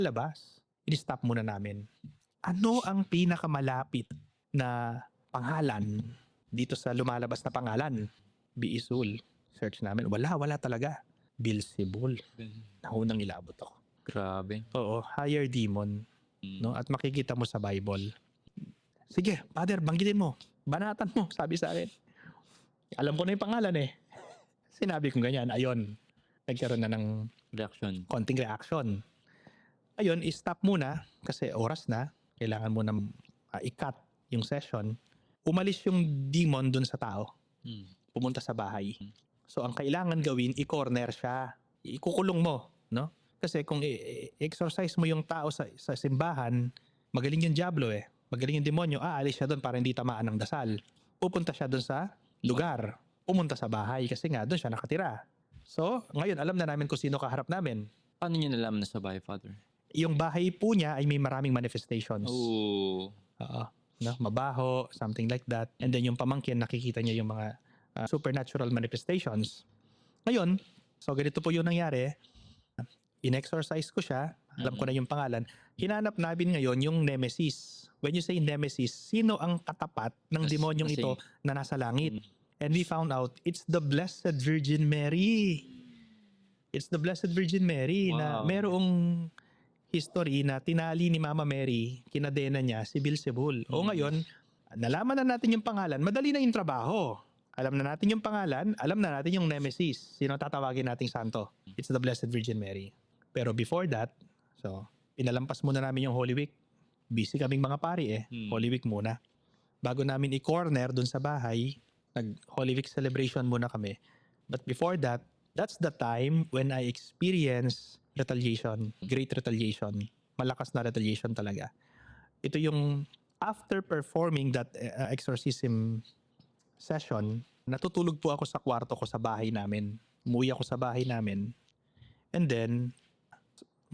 labas, in-stop muna namin. Ano ang pinakamalapit na pangalan dito sa lumalabas na pangalan? Biisul. Search namin. Wala talaga. Beelzebul. Nahunang ilabot ako. Grabe. Oo, higher demon. No? At makikita mo sa Bible. Sige, Father, banggitin mo. Banatan mo, sabi sa akin. Alam ko na yung pangalan eh. Sinabi ko ganyan, ayun. Nagkaroon na ng Reaction. konting reaction. Ayun, i-stop muna kasi oras na. Kailangan mo na i-cut yung session. Umalis yung demon dun sa tao. Pumunta sa bahay. So, ang kailangan gawin, i-corner siya. Ikukulong mo, no? Kasi kung exorcise mo yung tao sa simbahan, magaling yung diablo eh. Magaling yung demonyo, aalis siya doon para hindi tamaan ng dasal. Pupunta siya doon sa lugar. Pumunta sa bahay kasi nga doon siya nakatira. So, ngayon alam na namin kung sino kaharap namin. Paano niyo nalaman na sa bahay, Father? Yung bahay po niya ay may maraming manifestations. Oo. Oo. No? Mabaho, something like that. And then yung pamangkin, nakikita niya yung mga supernatural manifestations. Ngayon, so ganito po yung nangyari. In-exorcise ko siya. Alam ko na yung pangalan. Hinanap namin ngayon yung nemesis. When you say nemesis, sino ang katapat ng demonyong ito na nasa langit? And we found out, it's the Blessed Virgin Mary. It's the Blessed Virgin Mary na merong history na tinali ni Mama Mary, kinadena niya si Beelzebul. O ngayon, nalaman na natin yung pangalan, madali na yung trabaho. Alam na natin yung pangalan, alam na natin yung nemesis. Sino tatawagin nating santo? It's the Blessed Virgin Mary. Pero before that, so, pinalampas muna namin yung Holy Week. Busy kaming mga pari eh. Holy Week muna. Bago namin i-corner dun sa bahay, nag-Holy Week celebration muna kami. But before that, that's the time when I experienced retaliation, great retaliation. Malakas na retaliation talaga. Ito yung after performing that exorcism session, natutulog po ako sa kwarto ko sa bahay namin. Umuwi ako sa bahay namin. And then,